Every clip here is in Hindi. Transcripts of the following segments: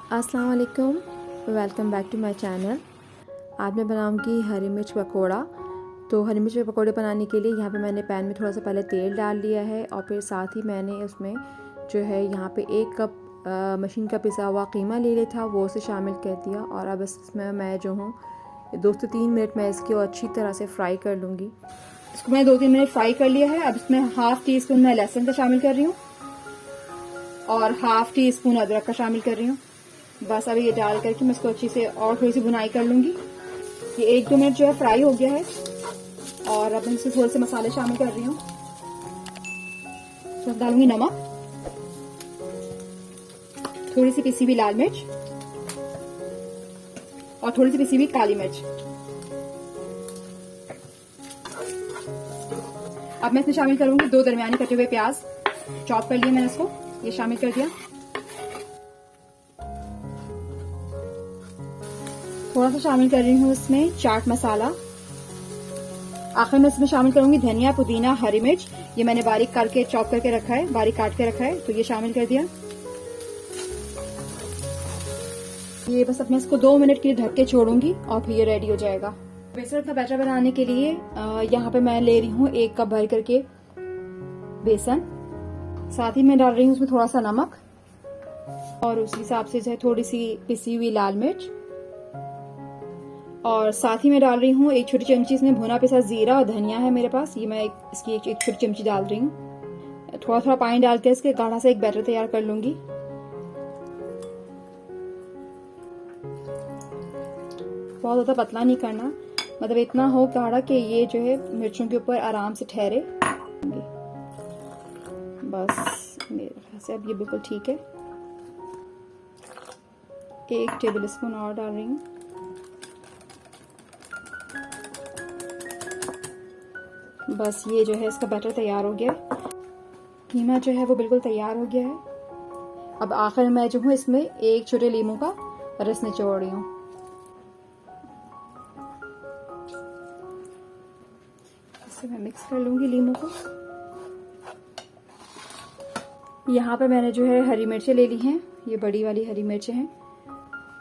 अस्सलाम वालेकुम, welcome back to my channel. आज मैं बनाऊंगी हरी मिर्च पकौड़ा। तो हरी मिर्च के पकौड़े बनाने के लिए यहाँ पे मैंने पैन में थोड़ा सा पहले तेल डाल लिया है और फिर साथ ही मैंने उसमें जो है यहाँ पे 1 कप मशीन का पिसा हुआ कीमा ले लिया था, वो उसे शामिल कर दिया। और अब इसमें मैं जो हूँ 2 से 3 मिनट मैं इसको अच्छी तरह से फ्राई कर लूँगी। इसको मैंने 2-3 मिनट फ्राई कर लिया है। अब इसमें हाफ़ टी स्पून मैं लहसुन का शामिल कर रही हूँ और हाफ़ टी स्पून अदरक का शामिल कर रही हूँ। बस अभी ये डाल करके मैं इसको अच्छी से और थोड़ी सी बुनाई कर लूँगी। ये 1-2 मिनट जो है फ्राई हो गया है और अब मैं इसमें थोड़े से मसाले शामिल कर रही हूँ। तो डालूंगी नमक, थोड़ी सी पिसी हुई लाल मिर्च और थोड़ी सी पिसी हुई काली मिर्च। अब मैं इसमें शामिल करूंगी 2 दरमियानी कटे हुए प्याज, चॉप कर लिए मैंने इसको, ये शामिल कर दिया। थोड़ा सा शामिल कर रही हूँ इसमें चाट मसाला। आखिर में इसमें शामिल करूंगी धनिया, पुदीना, हरी मिर्च, ये मैंने बारीक करके चॉप करके रखा है, बारीक काट के रखा है, तो ये शामिल कर दिया। ये बस अब मैं इसको 2 मिनट के लिए ढक के छोड़ूंगी और फिर ये रेडी हो जाएगा। बेसन का बैटर बनाने के लिए यहाँ पे मैं ले रही हूँ 1 कप भर करके बेसन। साथ ही मैं डाल रही हूँ उसमें थोड़ा सा नमक और उस हिसाब से जो है थोड़ी सी पिसी हुई लाल मिर्च। और साथ ही मैं डाल रही हूँ 1 छोटी चमची इसमें भुना पिसा जीरा और धनिया है मेरे पास, ये मैं इसकी एक छोटी चमची डाल रही हूँ। थोड़ा थोड़ा पानी डाल के इसके गाढ़ा सा एक बैटर तैयार कर लूंगी। बहुत ज्यादा पतला नहीं करना, मतलब इतना हो गाढ़ा कि ये जो है मिर्चों के ऊपर आराम से ठहरे। बस मेरे ख्याल से अब ये बिल्कुल ठीक है। 1 टेबल स्पून और डाल रही हूँ। बस ये जो है इसका बैटर तैयार हो गया। कीमा जो है वो बिल्कुल तैयार हो गया है। अब आखिर में मैं जो हूँ इसमें 1 छोटे लीमू का रस निचोड़ रही हूँ। इसे मैं मिक्स कर लूंगी लीमू को। यहाँ पे मैंने जो है हरी मिर्चें ले ली हैं, ये बड़ी वाली हरी मिर्चें हैं।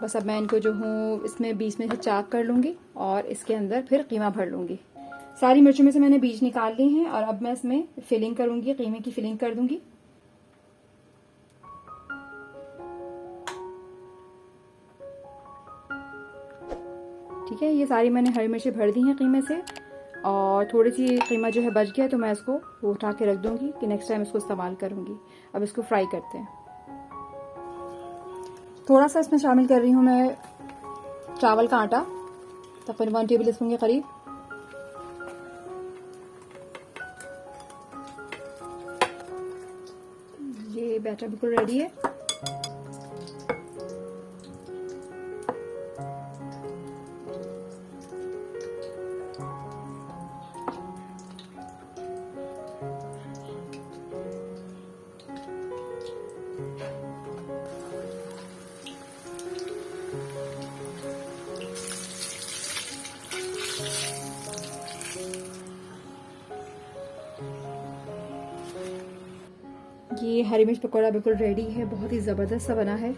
बस अब मैं इनको जो हूँ इसमें बीच में से चाक कर लूंगी और इसके अंदर फिर कीमा भर लूंगी। सारी मिर्चों में से मैंने बीज निकाल ली हैं और अब मैं इसमें फिलिंग करूंगी, कीमे की फिलिंग कर दूंगी। ठीक है, ये सारी मैंने हरी मिर्चें भर दी हैं कीमे से और थोड़ी सी कीमा जो है बच गया तो मैं इसको उठा के रख दूंगी कि नेक्स्ट टाइम इसको इस्तेमाल करूंगी। अब इसको फ्राई करते हैं। थोड़ा सा इसमें शामिल कर रही हूँ मैं चावल का आटा, तकरीबन 1 टेबल स्पून के करीब। ये बैटर बिल्कुल रेडी है। ये हरी मिर्च पकौड़ा बिल्कुल रेडी है, बहुत ही ज़बरदस्त सा बना है।